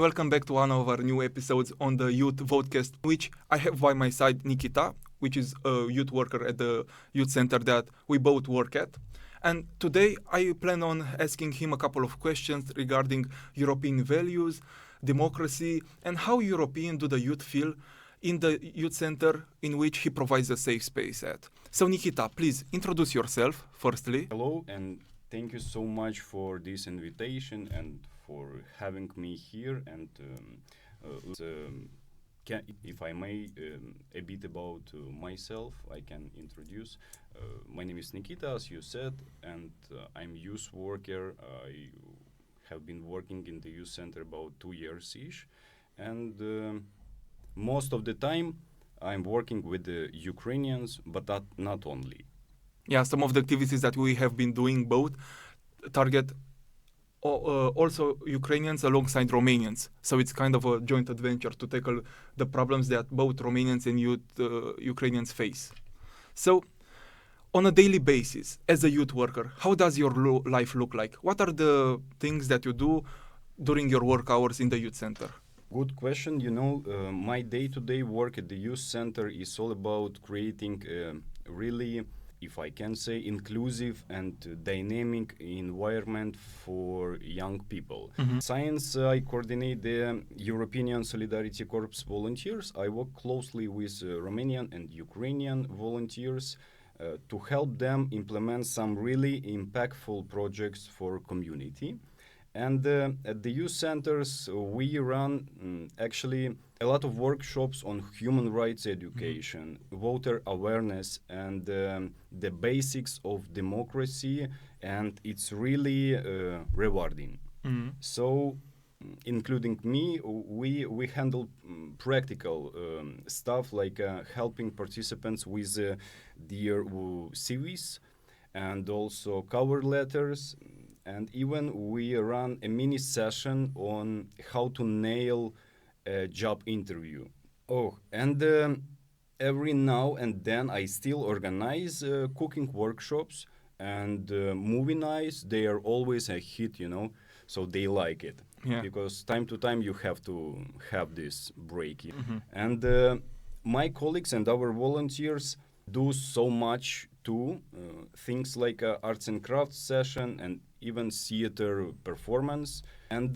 welcome back to one of our new episodes on the Youth VoteCast, which I have by my side Nikita, which is a youth worker at the youth center that we both work at. And today I plan on asking him a couple of questions regarding European values, democracy, and how European do the youth feel in the youth center in which he provides a safe space at. So Nikita, please introduce yourself firstly. Hello, and thank you so much for this invitation and for having me here. And if I may, a bit about myself, I can introduce. My name is Nikita, as you said, and I'm youth worker. I have been working in the youth center about 2 years-ish, and most of the time I'm working with the Ukrainians, but not only. Yeah, some of the activities that we have been doing both target also Ukrainians alongside Romanians. So it's kind of a joint adventure to tackle the problems that both Romanians and Ukrainians face. So on a daily basis, as a youth worker, how does your life look like? What are the things that you do during your work hours in the youth center? Good question. My day-to-day work at the youth center is all about creating really, if I can say, inclusive and dynamic environment for young people. Mm-hmm. Since I coordinate the European Solidarity Corps volunteers, I work closely with Romanian and Ukrainian volunteers to help them implement some really impactful projects for community. And at the youth centers, we run actually a lot of workshops on human rights education, voter awareness, and the basics of democracy, and it's really rewarding. Mm-hmm. So, including me, we handle practical stuff like helping participants with their CVs and also cover letters. And even we run a mini session on how to nail a job interview. Oh, and every now and then I still organize cooking workshops, and movie nights, they are always a hit, so they like it. Yeah. Because time to time you have to have this break. Mm-hmm. And my colleagues and our volunteers do so much too, things like arts and crafts session and even theater performance. And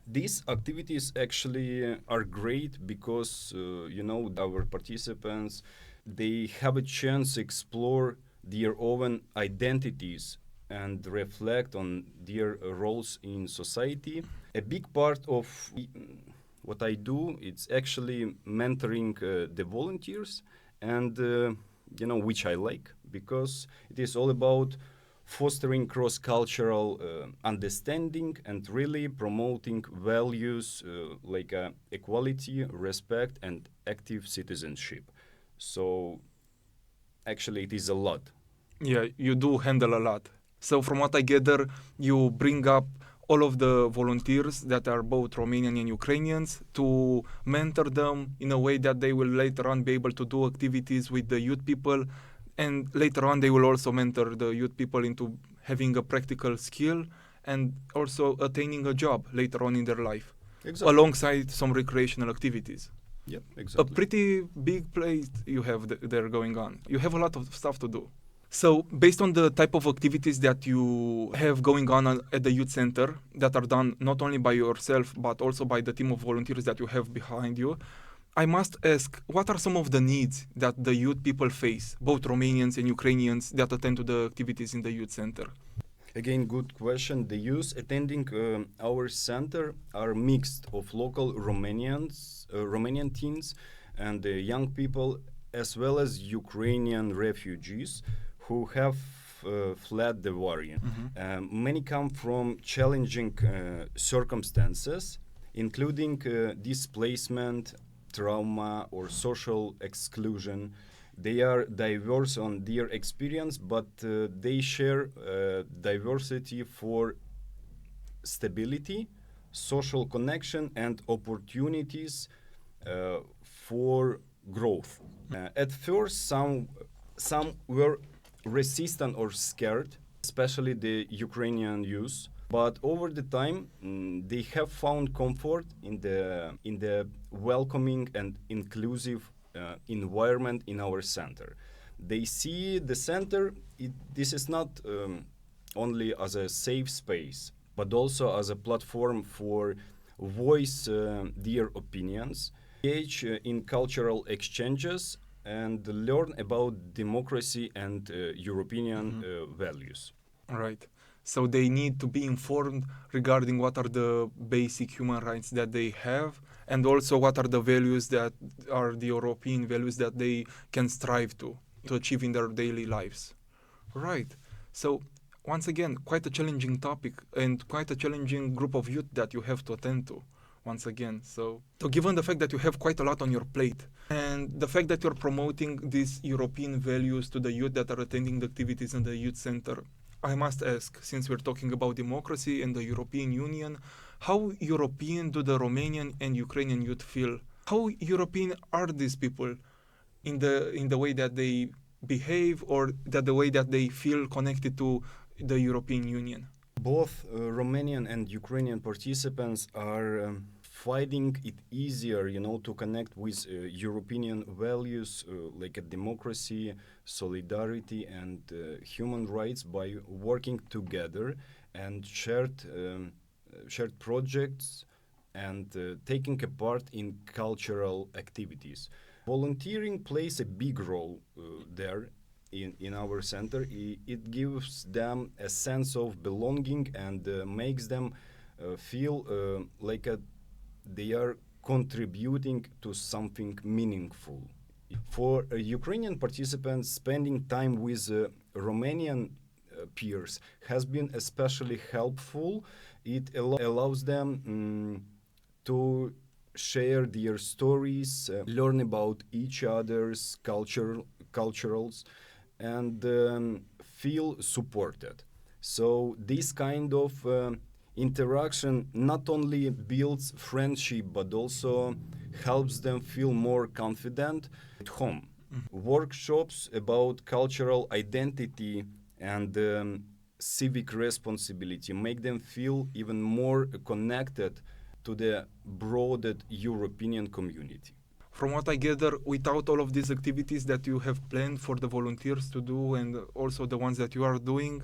these activities actually are great because, our participants, they have a chance to explore their own identities and reflect on their roles in society. A big part of what I do, it's actually mentoring the volunteers, and which I like, because it is all about fostering cross-cultural understanding and really promoting values like equality, respect, and active citizenship. So actually it is a lot. Yeah, you do handle a lot. So from what I gather, you bring up all of the volunteers that are both Romanian and Ukrainians to mentor them in a way that they will later on be able to do activities with the youth people, and later on they will also mentor the youth people into having a practical skill and also attaining a job later on in their life. Exactly. Alongside some recreational activities. Yeah, exactly. A pretty big plate you have there going on. You have a lot of stuff to do. So, based on the type of activities that you have going on at the youth center that are done not only by yourself but also by the team of volunteers that you have behind you, I must ask, what are some of the needs that the youth people face, both Romanians and Ukrainians, that attend to the activities in the youth center? Again, good question. The youth attending our center are mixed of local Romanian teens and young people, as well as Ukrainian refugees who have fled the war. Mm-hmm. Many come from challenging circumstances, including displacement, trauma, or social exclusion. They are diverse on their experience, but they share diversity for stability, social connection, and opportunities for growth. At first, some were resistant or scared, especially the Ukrainian youth, But over the time, they have found comfort in the welcoming and inclusive environment in our center. They see the center. This is not only as a safe space, but also as a platform for voice their opinions, engage in cultural exchanges, and learn about democracy and European values. Right. So they need to be informed regarding what are the basic human rights that they have, and also what are the values that are the European values that they can strive to achieve in their daily lives. Right. So once again, quite a challenging topic and quite a challenging group of youth that you have to attend to. Once again, so given the fact that you have quite a lot on your plate and the fact that you're promoting these European values to the youth that are attending the activities in the youth center, I must ask, since we're talking about democracy and the European Union, how European do the Romanian and Ukrainian youth feel? How European are these people in the way that they behave, or that the way that they feel connected to the European Union? Both Romanian and Ukrainian participants are finding it easier, to connect with European values like a democracy, solidarity, and human rights by working together and shared projects and taking a part in cultural activities. Volunteering plays a big role there in our center. It gives them a sense of belonging and makes them feel like they are contributing to something meaningful. For Ukrainian participants, spending time with Romanian peers has been especially helpful. It allows them to share their stories, learn about each other's culturals, and feel supported. So this kind of interaction not only builds friendship, but also helps them feel more confident at home. Workshops about cultural identity and civic responsibility make them feel even more connected to the broader European community. From what I gather, without all of these activities that you have planned for the volunteers to do, and also the ones that you are doing,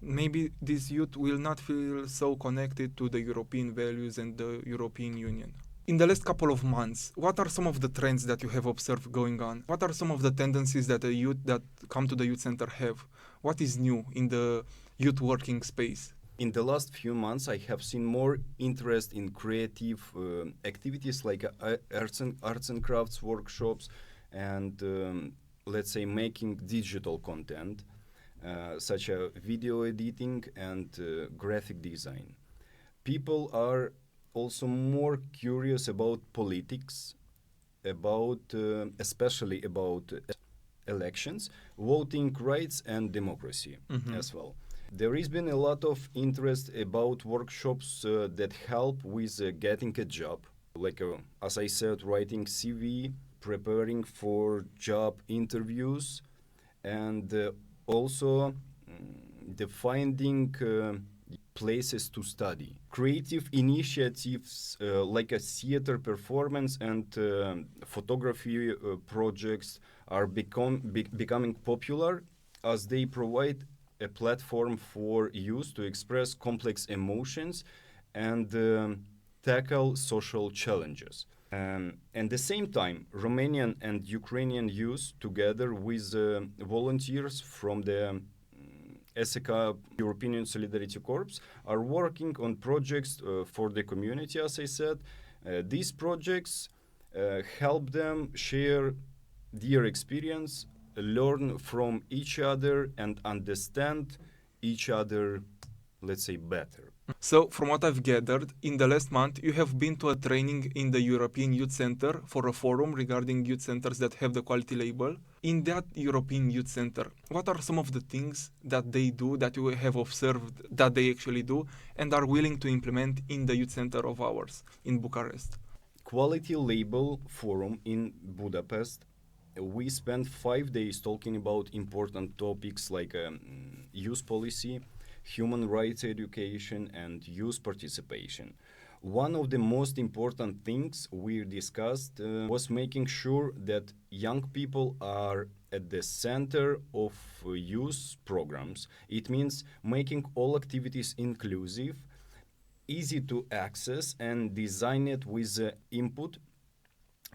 maybe this youth will not feel so connected to the European values and the European Union. In the last couple of months, what are some of the trends that you have observed going on? What are some of the tendencies that the youth that come to the youth center have? What is new in the youth working space? In the last few months, I have seen more interest in creative activities like arts and crafts workshops and, let's say, making digital content, such as video editing and graphic design. People are also more curious about politics, especially about elections, voting rights, and democracy as well. There has been a lot of interest about workshops that help with getting a job, like, as I said, writing CV, preparing for job interviews, and also the finding places to study. Creative initiatives like a theater performance and photography projects are becoming popular as they provide a platform for youth to express complex emotions and tackle social challenges. At the same time, Romanian and Ukrainian youth, together with volunteers from the SECA European Solidarity Corps, are working on projects for the community, as I said. These projects help them share their experience, learn from each other, and understand each other, let's say, better. So, from what I've gathered, in the last month, you have been to a training in the European Youth Center for a forum regarding youth centers that have the quality label. In that European Youth Center, what are some of the things that they do, that you have observed that they actually do, and are willing to implement in the youth center of ours in Bucharest? Quality label forum in Budapest. We spent 5 days talking about important topics like youth policy, human rights education, and youth participation. One of the most important things we discussed was making sure that young people are at the center of youth programs. It means making all activities inclusive, easy to access, and design it with input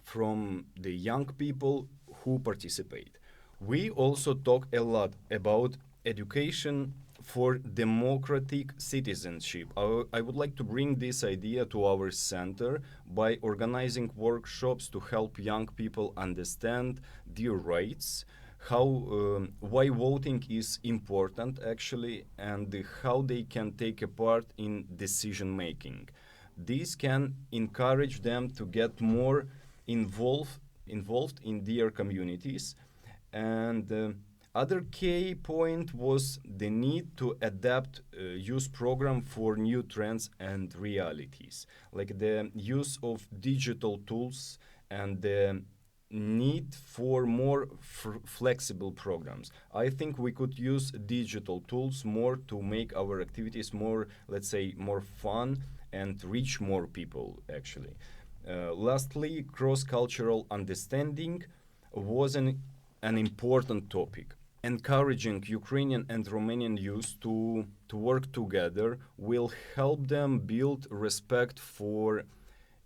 from the young people who participate. We also talk a lot about education for democratic citizenship. I would like to bring this idea to our center by organizing workshops to help young people understand their rights, why voting is important actually, and how they can take a part in decision making. This can encourage them to get more involved in their communities. And other key point was the need to adapt youth program for new trends and realities, like the use of digital tools and the need for more flexible programs. I think we could use digital tools more to make our activities more, let's say, more fun and reach more people actually. Lastly, cross-cultural understanding was an important topic. Encouraging Ukrainian and Romanian youth to work together will help them build respect for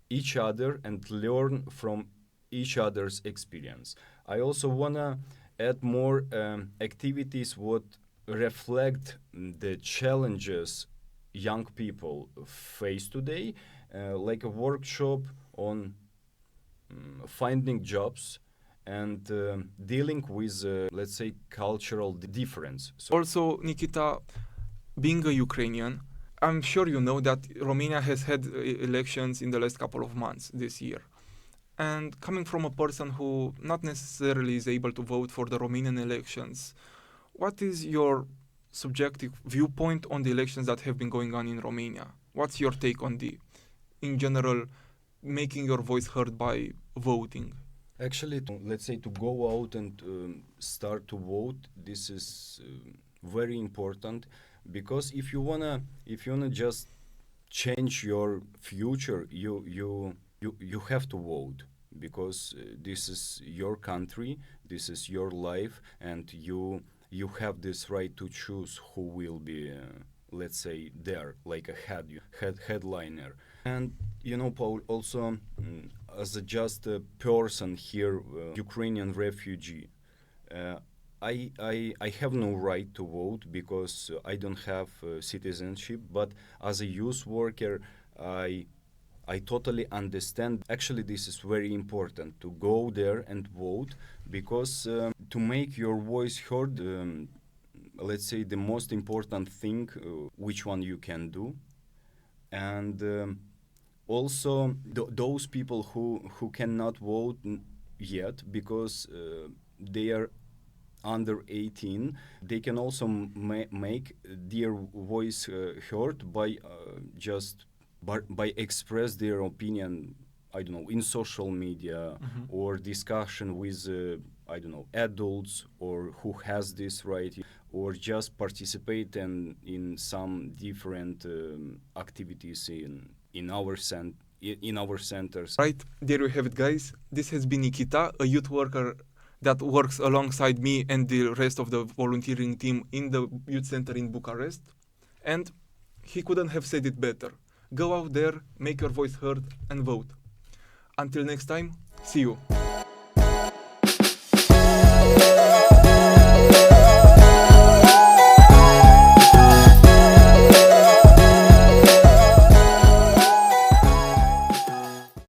each other and learn from each other's experience. I also want to add more activities what reflect the challenges young people face today, like a workshop on finding jobs and dealing with, let's say, cultural difference. Also, Nikita, being a Ukrainian, I'm sure you know that Romania has had elections in the last couple of months this year. And coming from a person who not necessarily is able to vote for the Romanian elections, what is your subjective viewpoint on the elections that have been going on in Romania? What's your take on in general, making your voice heard by voting? Actually, let's say to go out and start to vote, this is very important, because if you wanna just change your future, you have to vote, because this is your country, this is your life, and you have this right to choose who will be, let's say, there, like a headliner. And Paul, also as just a person here, Ukrainian refugee, I have no right to vote because I don't have citizenship. But as a youth worker, I totally understand. Actually, this is very important to go there and vote, because to make your voice heard, let's say the most important thing, which one you can do. And also those people who cannot vote yet because they are under 18, they can also make their voice heard by express their opinion, I don't know, in social media, or discussion with adults, or who has this right, or just participate in some different activities in our centers. Right, there you have it, guys. This has been Nikita, a youth worker that works alongside me and the rest of the volunteering team in the youth center in Bucharest. And he couldn't have said it better. Go out there, make your voice heard, and vote. Until next time, see you.